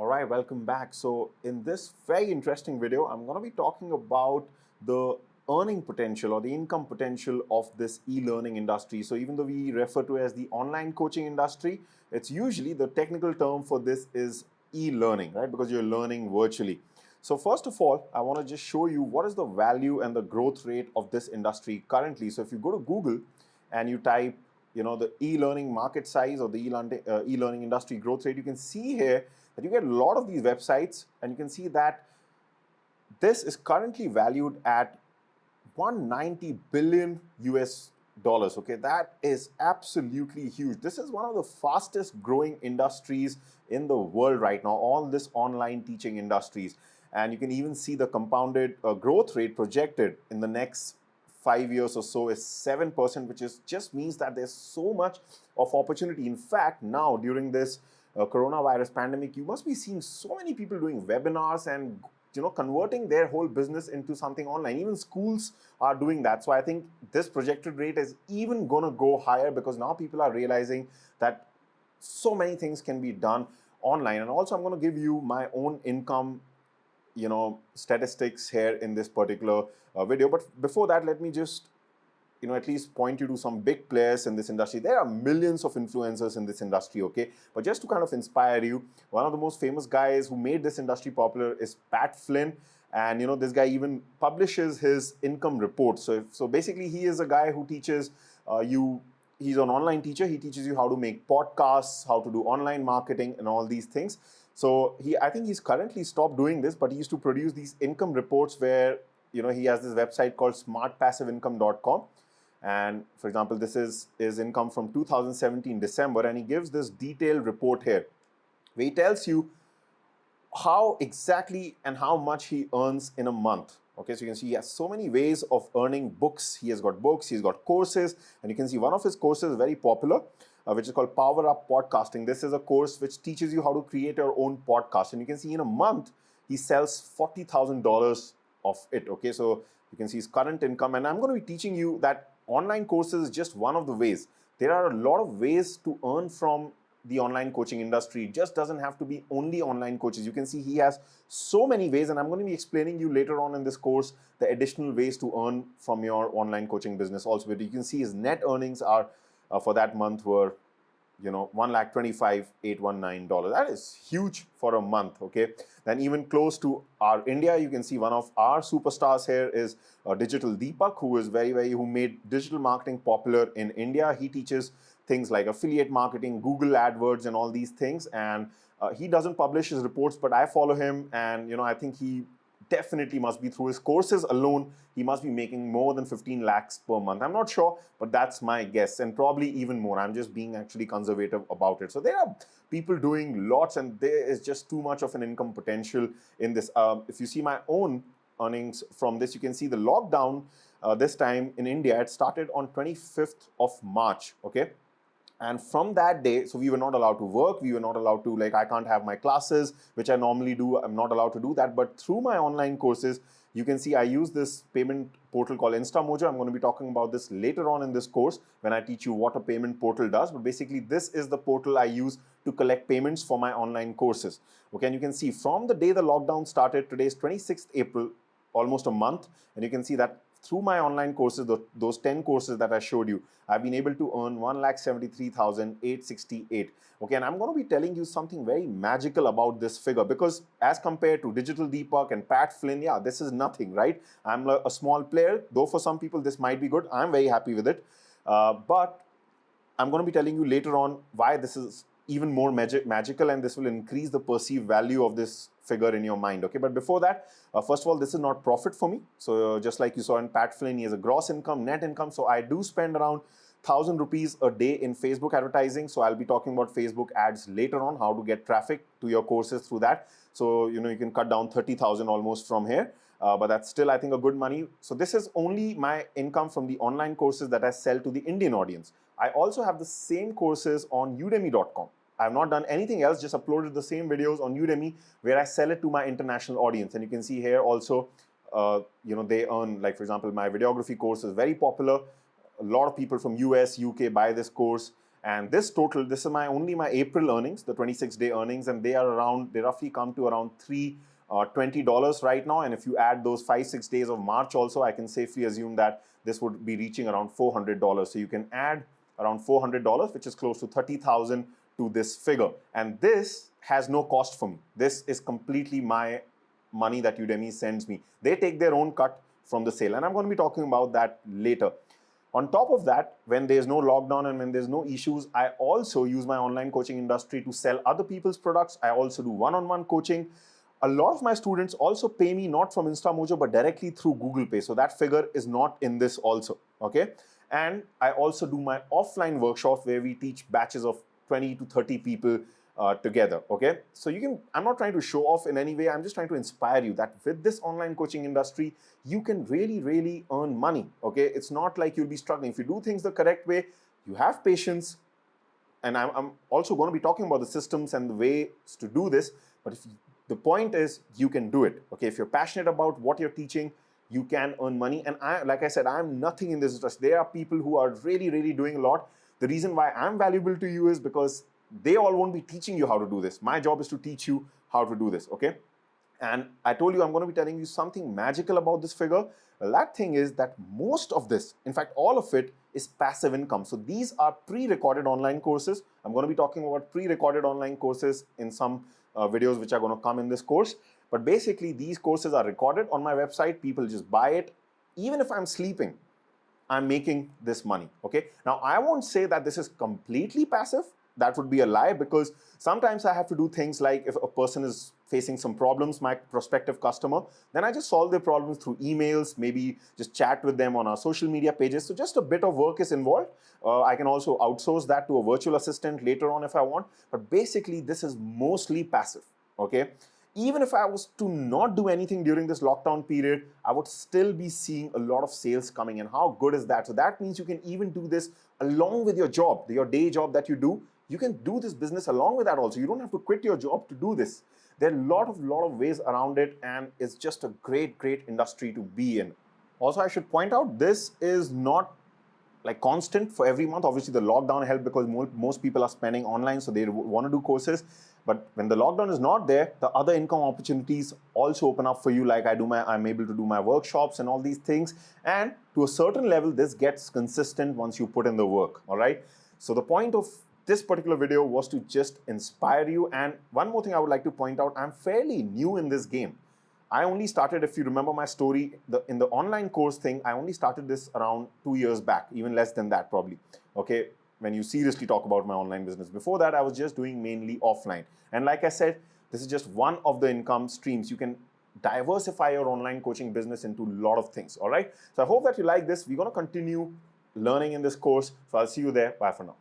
All right, welcome back. So in this very interesting video, I'm going to be talking about the earning potential or the income potential of this e-learning industry. So even though we refer to it as the online coaching industry, it's usually the technical term for this is e-learning, right? Because you're learning virtually. So first of all, I want to just show you what is the value and the growth rate of this industry currently. So if you go to Google and you type the e-learning market size or the e-learning industry growth rate, you can see here that you get a lot of these websites, and you can see that this is currently valued at 190 billion US dollars. Okay, that is absolutely huge. This is one of the fastest growing industries in the world right now, all this online teaching industries. And you can even see the compounded growth rate projected in the next 5 years or so is 7%, which is just means that there's so much of opportunity. In fact, now during this coronavirus pandemic, you must be seeing so many people doing webinars and converting their whole business into something online. Even schools are doing that. So I think this projected rate is even going to go higher because now people are realizing that so many things can be done online. And also I'm going to give you my own income statistics here in this particular video. But before that, let me just at least point you to some big players in this industry. There are millions of influencers in this industry, okay? But just to kind of inspire you, one of the most famous guys who made this industry popular is Flynn. And this guy even publishes his income report. So basically, he is a guy who teaches he's an online teacher. He teaches you how to make podcasts, how to do online marketing and all these things. So I think he's currently stopped doing this, but he used to produce these income reports where he has this website called smartpassiveincome.com. And for example, this is his income from 2017 December, and he gives this detailed report here where he tells you how exactly and how much he earns in a month. Okay, so you can see he has so many ways of earning books. He has got books, he's got courses, and you can see one of his courses is very popular, which is called Power Up Podcasting. This is a course which teaches you how to create your own podcast. And you can see in a month, he sells $40,000 of it. Okay, so you can see his current income. And I'm going to be teaching you that online courses is just one of the ways. There are a lot of ways to earn from the online coaching industry. It just doesn't have to be only online coaches. You can see he has so many ways, and I'm going to be explaining you later on in this course the additional ways to earn from your online coaching business also. But you can see his net earnings are for that month were $1,25,819. That is huge for a month. Okay, then even close to our India, you can see one of our superstars here is Digital Deepak, who is who made digital marketing popular in India. He teaches things like affiliate marketing, Google AdWords, and all these things. And he doesn't publish his reports, but I follow him, and I think he definitely must be, through his courses alone, he must be making more than 15 lakhs per month. I'm not sure, but that's my guess, and probably even more. I'm just being actually conservative about it. So there are people doing lots, and there is just too much of an income potential in this. If you see my own earnings from this, you can see the lockdown this time in India, it started on 25th of March, okay? And from that day, so we were not allowed to work. We were not allowed to, I can't have my classes, which I normally do. I'm not allowed to do that. But through my online courses, you can see I use this payment portal called InstaMojo. I'm going to be talking about this later on in this course when I teach you what a payment portal does. But basically, this is the portal I use to collect payments for my online courses. Okay, and you can see from the day the lockdown started, today is 26th April, almost a month. And you can see that through my online courses, those 10 courses that I showed you, I've been able to earn 1,73,868. Okay, and I'm going to be telling you something very magical about this figure, because as compared to Digital Deepak and Flynn, yeah, this is nothing, right? I'm a small player, though for some people this might be good. I'm very happy with it. But I'm going to be telling you later on why this is even more magical, and this will increase the perceived value of this figure in your mind. Okay, but before that, first of all, this is not profit for me. So just like you saw in Flynn, he has a gross income, net income. So I do spend around 1,000 rupees a day in Facebook advertising. So I'll be talking about Facebook ads later on, how to get traffic to your courses through that. So you can cut down 30,000 almost from here. But that's still, I think, a good money. So this is only my income from the online courses that I sell to the Indian audience. I also have the same courses on udemy.com. I have not done anything else, just uploaded the same videos on Udemy where I sell it to my international audience. And you can see here also, they earn, like for example, my videography course is very popular. A lot of people from US, UK buy this course. And this is only my April earnings, the 26-day earnings, and they roughly come to around $20 right now. And if you add those 5-6 days of March also, I can safely assume that this would be reaching around $400. So you can add around $400, which is close to 30,000 to this figure. And this has no cost for me. This is completely my money that Udemy sends me. They take their own cut from the sale, and I'm going to be talking about that later. On top of that, when there's no lockdown and when there's no issues, I also use my online coaching industry to sell other people's products. I also do one-on-one coaching. A lot of my students also pay me not from InstaMojo, but directly through Google Pay. So that figure is not in this also, okay? And I also do my offline workshops where we teach batches of 20 to 30 people together, okay? So I'm not trying to show off in any way. I'm just trying to inspire you that with this online coaching industry, you can really, really earn money, okay? It's not like you'll be struggling. If you do things the correct way, you have patience, and I'm also going to be talking about the systems and the ways to do this, but the point is you can do it, okay? If you're passionate about what you're teaching, you can earn money. And like I said, I'm nothing in this industry. There are people who are really, really doing a lot. The reason why I'm valuable to you is because they all won't be teaching you how to do this. My job is to teach you how to do this, okay? And I told you I'm going to be telling you something magical about this figure. Well, that thing is that most of this, in fact, all of it is passive income. So these are pre-recorded online courses. I'm going to be talking about pre-recorded online courses in some videos which are going to come in this course. But basically, these courses are recorded on my website. People just buy it. Even if I'm sleeping, I'm making this money, okay? Now, I won't say that this is completely passive. That would be a lie, because sometimes I have to do things like if a person is facing some problems, my prospective customer, then I just solve their problems through emails, maybe just chat with them on our social media pages. So just a bit of work is involved. I can also outsource that to a virtual assistant later on if I want. But basically, this is mostly passive, okay? Even if I was to not do anything during this lockdown period, I would still be seeing a lot of sales coming in. How good is that? So that means you can even do this along with your job, your day job that you do. You can do this business along with that also. You don't have to quit your job to do this. There are a lot of ways around it, and it's just a great, great industry to be in. Also, I should point out, this is not like constant for every month. Obviously, the lockdown helped because most people are spending online, so they want to do courses. But when the lockdown is not there, the other income opportunities also open up for you. Like I'm able to do my workshops and all these things. And to a certain level, this gets consistent once you put in the work, all right? So the point of this particular video was to just inspire you. And one more thing I would like to point out, I'm fairly new in this game. I only started, if you remember my story, in the online course thing, I only started this around 2 years back, even less than that probably, okay, when you seriously talk about my online business. Before that, I was just doing mainly offline. And like I said, this is just one of the income streams. You can diversify your online coaching business into a lot of things, all right? So I hope that you like this. We're going to continue learning in this course. So I'll see you there. Bye for now.